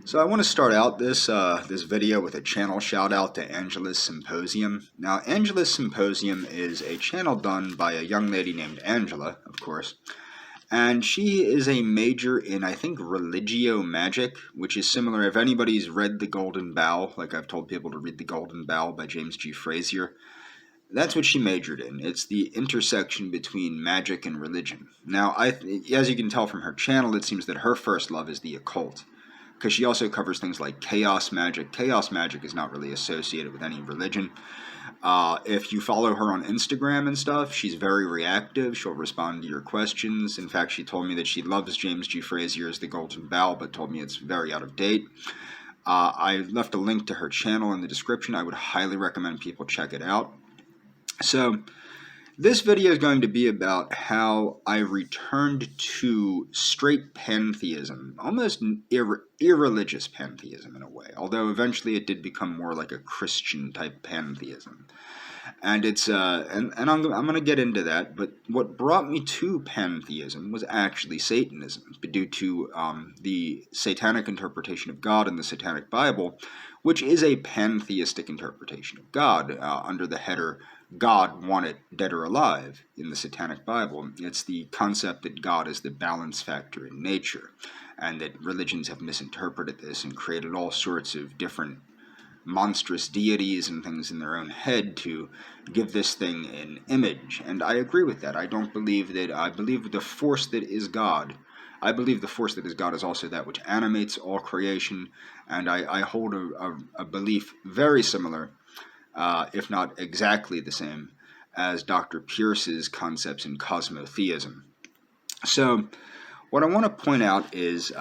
So I want to start out this video with a channel shout out to Angela's Symposium. Now, Angela's Symposium is a channel done by a young lady named Angela, of course, and she is a major in, I think, religio magic, which is similar. If anybody's read The Golden Bough, like I've told people to read The Golden Bough by James G. Frazier, that's what she majored in. It's the intersection between magic and religion. Now, as you can tell from her channel, it seems that her first love is the occult, because she also covers things like chaos magic. Chaos magic is not really associated with any religion. If you follow her on Instagram and stuff, she's very reactive. She'll respond to your questions. In fact, she told me that she loves James G. Frazier's The Golden Bough, but told me it's very out of date. I left a link to her channel in the description. I would highly recommend people check it out. So, this video is going to be about how I returned to straight pantheism, almost irreligious pantheism in a way, although eventually it did become more like a Christian type pantheism. And it's and I'm going to get into that, but what brought me to pantheism was actually Satanism, due to the satanic interpretation of God in the Satanic Bible, which is a pantheistic interpretation of God under the header God wanted dead or alive in the Satanic Bible. It's the concept that God is the balance factor in nature, and that religions have misinterpreted this and created all sorts of different monstrous deities and things in their own head to give this thing an image. And I agree with that. I believe the force that is God. I believe the force that is God is also that which animates all creation, and I hold a belief very similar, if not exactly the same, as Dr. Pierce's concepts in cosmotheism. So, what I want to point out is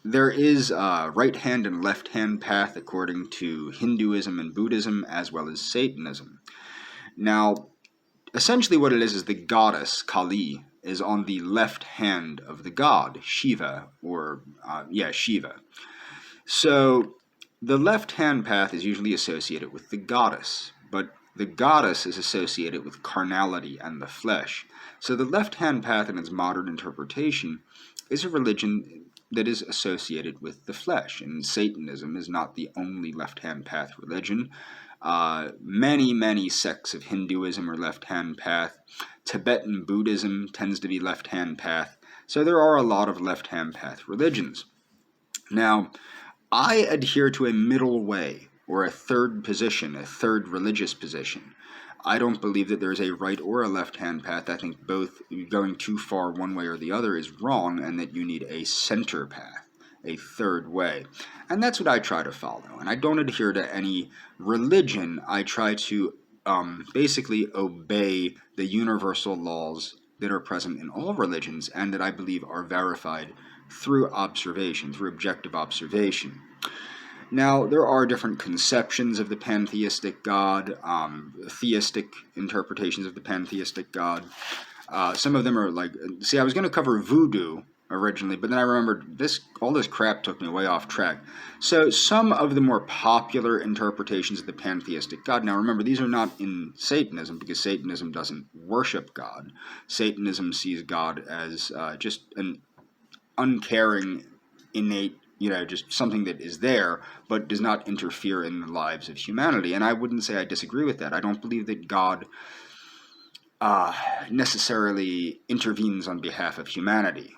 there is a right-hand and left-hand path according to Hinduism and Buddhism, as well as Satanism. Now, essentially what it is the goddess, Kali, is on the left hand of the god, Shiva, Shiva. So, the left-hand path is usually associated with the goddess, but the goddess is associated with carnality and the flesh. So the left-hand path in its modern interpretation is a religion that is associated with the flesh, and Satanism is not the only left-hand path religion. Many sects of Hinduism are left-hand path. Tibetan Buddhism tends to be left-hand path. So there are a lot of left-hand path religions. Now, I adhere to a middle way, or a third position, a third religious position. I don't believe that there's a right or a left-hand path. I think both going too far one way or the other is wrong, and that you need a center path, a third way. And that's what I try to follow. And I don't adhere to any religion. I try to basically obey the universal laws that are present in all religions, and that I believe are verified through observation, through objective observation. Now, there are different conceptions of the pantheistic God, theistic interpretations of the pantheistic God. Some of them are like, I was going to cover voodoo originally, but then I remembered all this crap took me way off track. So some of the more popular interpretations of the pantheistic God, now remember, these are not in Satanism, because Satanism doesn't worship God. Satanism sees God as just an uncaring, innate, just something that is there, but does not interfere in the lives of humanity. And I wouldn't say I disagree with that. I don't believe that God necessarily intervenes on behalf of humanity,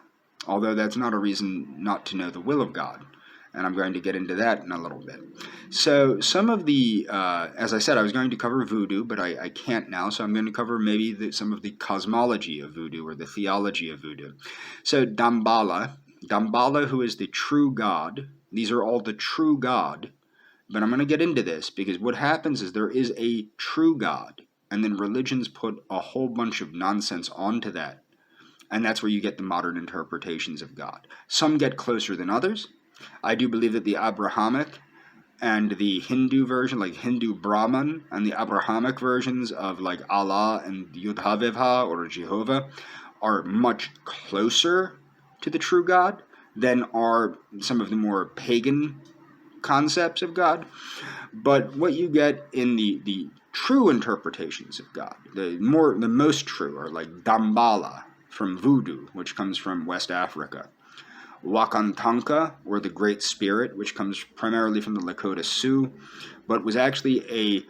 although that's not a reason not to know the will of God. And I'm going to get into that in a little bit. So some of the, as I said, I was going to cover voodoo, but I can't now, so I'm going to cover maybe some of the cosmology of voodoo, or the theology of voodoo. So Damballa, who is the true God, these are all the true God, but I'm going to get into this, because what happens is there is a true God, and then religions put a whole bunch of nonsense onto that, and that's where you get the modern interpretations of God. Some get closer than others. I do believe that the Abrahamic and the Hindu version, like Hindu Brahman, and the Abrahamic versions of like Allah and Yudhavivha or Jehovah are much closer to the true God than are some of the more pagan concepts of God. But what you get in the true interpretations of God, the most true, are like Damballa from voodoo, which comes from West Africa, Wakantanka, or the Great Spirit, which comes primarily from the Lakota Sioux, but was actually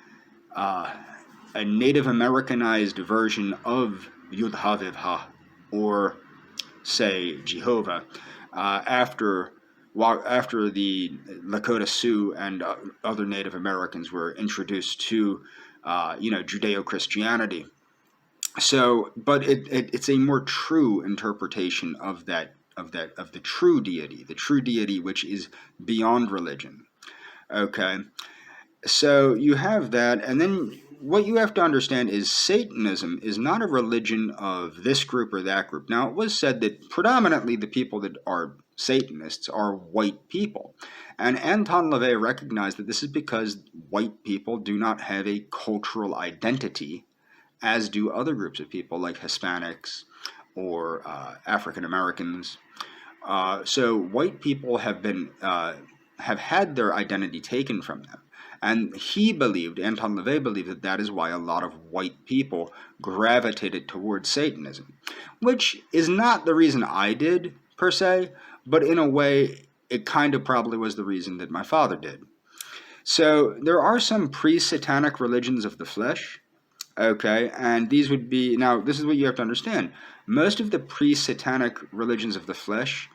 a Native Americanized version of Yudhavivha, or say Jehovah, after the Lakota Sioux and other Native Americans were introduced to Judeo-Christianity. So, but it's a more true interpretation of the true deity, which is beyond religion. Okay, so you have that, and then what you have to understand is Satanism is not a religion of this group or that group. Now, it was said that predominantly the people that are Satanists are white people. And Anton LaVey recognized that this is because white people do not have a cultural identity, as do other groups of people like Hispanics or African Americans. So white people have had their identity taken from them. And Anton LaVey believed that is why a lot of white people gravitated towards Satanism, which is not the reason I did, per se, but in a way, it kind of probably was the reason that my father did. So there are some pre-satanic religions of the flesh, okay, and these would be, now this is what you have to understand, most of the pre-satanic religions of the flesh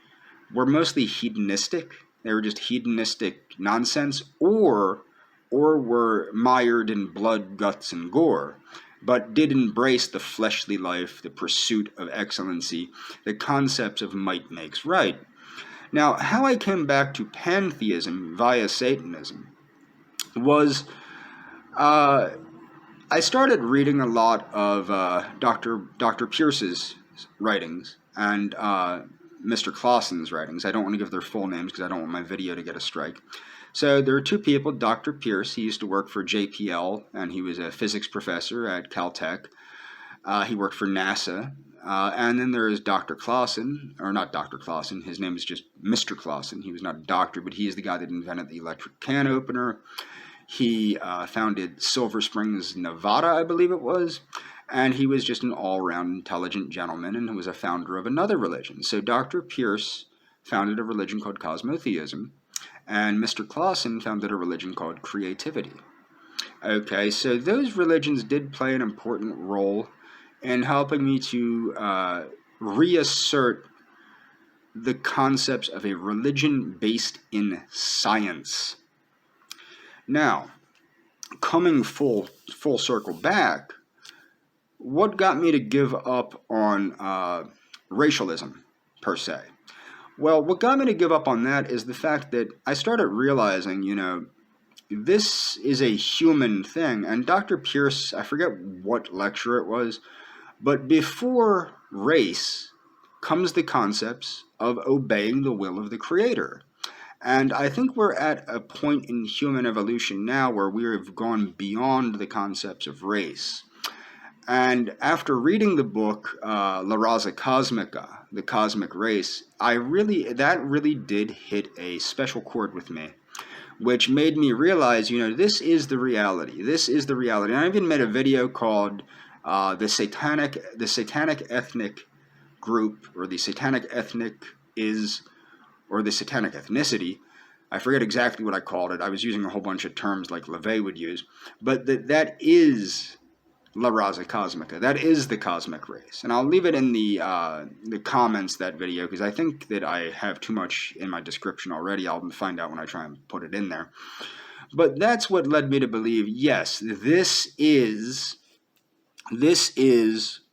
were mostly hedonistic. They were just hedonistic nonsense, or were mired in blood, guts, and gore, but did embrace the fleshly life, the pursuit of excellency, the concepts of might makes right. Now, how I came back to pantheism via Satanism was I started reading a lot of Dr. Pierce's writings and Mr. Clausen's writings. I don't want to give their full names because I don't want my video to get a strike. So there are two people. Dr. Pierce, he used to work for JPL, and he was a physics professor at Caltech. He worked for NASA. And then there is Dr. Clausen, or not Dr. Clausen, his name is just Mr. Clausen. He was not a doctor, but he is the guy that invented the electric can opener. He founded Silver Springs, Nevada, I believe it was. And he was just an all-around intelligent gentleman and was a founder of another religion. So Dr. Pierce founded a religion called cosmotheism, and Mr. Clausen founded a religion called creativity. Okay, so those religions did play an important role in helping me to reassert the concepts of a religion based in science. Now, coming full circle back, what got me to give up on racialism, per se? Well, what got me to give up on that is the fact that I started realizing, this is a human thing. And Dr. Pierce, I forget what lecture it was, but before race comes the concepts of obeying the will of the Creator. And I think we're at a point in human evolution now where we have gone beyond the concepts of race. And after reading the book La Raza Cosmica, The Cosmic Race, that really did hit a special chord with me, which made me realize, this is the reality. This is the reality. And I even made a video called the satanic ethnic group, or the satanic ethnicity. I forget exactly what I called it. I was using a whole bunch of terms like LaVey would use, but that is La Raza Cosmica. That is the cosmic race. And I'll leave it in the comments, that video, because I think that I have too much in my description already. I'll find out when I try and put it in there. But that's what led me to believe, yes, this is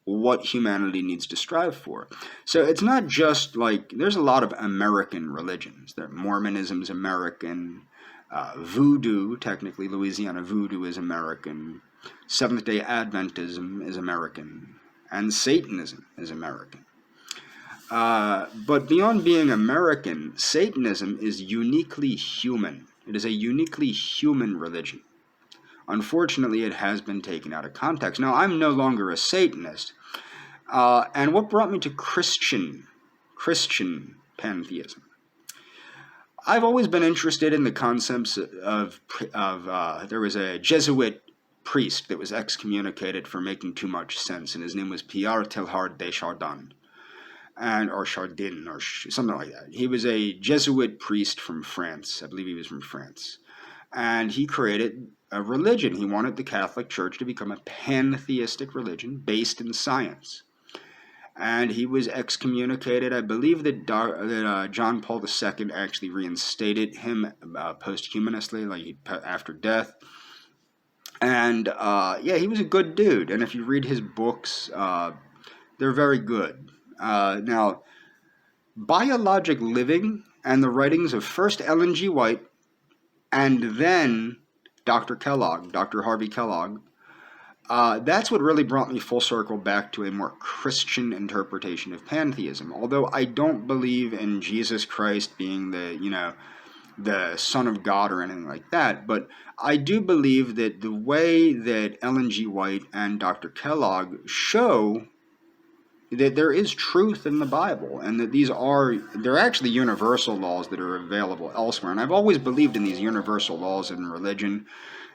what humanity needs to strive for. So it's not just like, there's a lot of American religions. Mormonism is American. Voodoo, technically, Louisiana Voodoo is American. Seventh-day Adventism is American, and Satanism is American. But beyond being American, Satanism is uniquely human. It is a uniquely human religion. Unfortunately, it has been taken out of context. Now, I'm no longer a Satanist, and what brought me to Christian pantheism? I've always been interested in the concepts of there was a Jesuit priest that was excommunicated for making too much sense, and his name was Pierre Teilhard de Chardin. or Chardin, or something like that. He was a Jesuit priest from France. I believe he was from France. And he created a religion. He wanted the Catholic Church to become a pantheistic religion based in science. And he was excommunicated. I believe that John Paul II actually reinstated him posthumously, like after death. And yeah, he was a good dude. And if you read his books, they're very good. Now, Biologic Living and the writings of first Ellen G. White and then Dr. Kellogg, Dr. Harvey Kellogg, that's what really brought me full circle back to a more Christian interpretation of pantheism. Although I don't believe in Jesus Christ being the Son of God or anything like that, but I do believe that the way that Ellen G. White and Dr. Kellogg show that there is truth in the Bible, and that they're actually universal laws that are available elsewhere. And I've always believed in these universal laws in religion,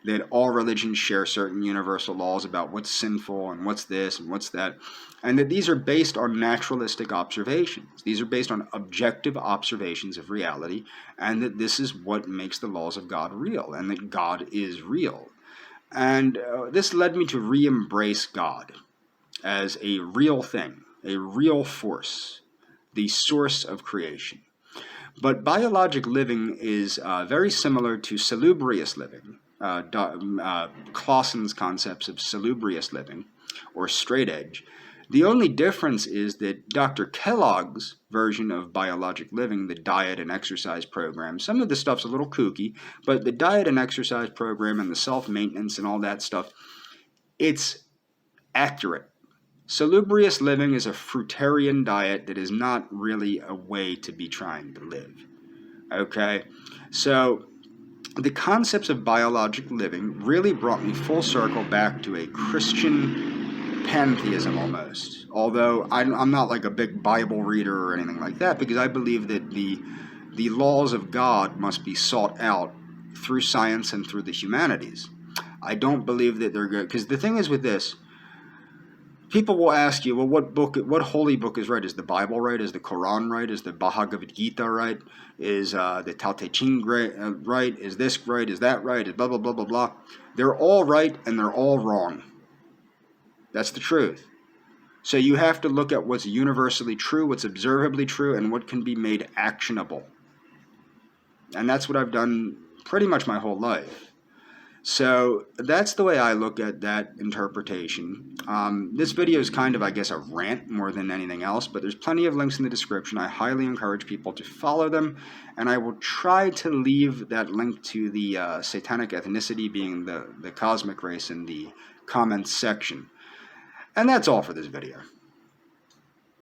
that all religions share certain universal laws about what's sinful and what's this and what's that, and that these are based on naturalistic observations. These are based on objective observations of reality, and that this is what makes the laws of God real, and that God is real. And this led me to re-embrace God as a real thing, a real force, the source of creation. But biologic living is very similar to salubrious living, Clausen's concepts of salubrious living, or straight edge. The only difference is that Dr. Kellogg's version of biologic living, the diet and exercise program, some of the stuff's a little kooky, but the diet and exercise program and the self-maintenance and all that stuff, it's accurate. Salubrious living is a fruitarian diet that is not really a way to be trying to live. Okay? So the concepts of biologic living really brought me full circle back to a Christian pantheism almost. Although I'm not like a big Bible reader or anything like that, because I believe that the laws of God must be sought out through science and through the humanities. I don't believe that they're good, because the thing is with this, people will ask you, well, what holy book is right? Is the Bible right? Is the Quran right? Is the Bhagavad Gita right? Is the Tao Te Ching right? Is this right? Is that right? Is blah, blah, blah, blah, blah. They're all right and they're all wrong. That's the truth. So you have to look at what's universally true, what's observably true, and what can be made actionable. And that's what I've done pretty much my whole life. So that's the way I look at that interpretation. This video is kind of, I guess, a rant more than anything else, but there's plenty of links in the description. I highly encourage people to follow them, and I will try to leave that link to the satanic ethnicity being the cosmic race in the comments section. And that's all for this video.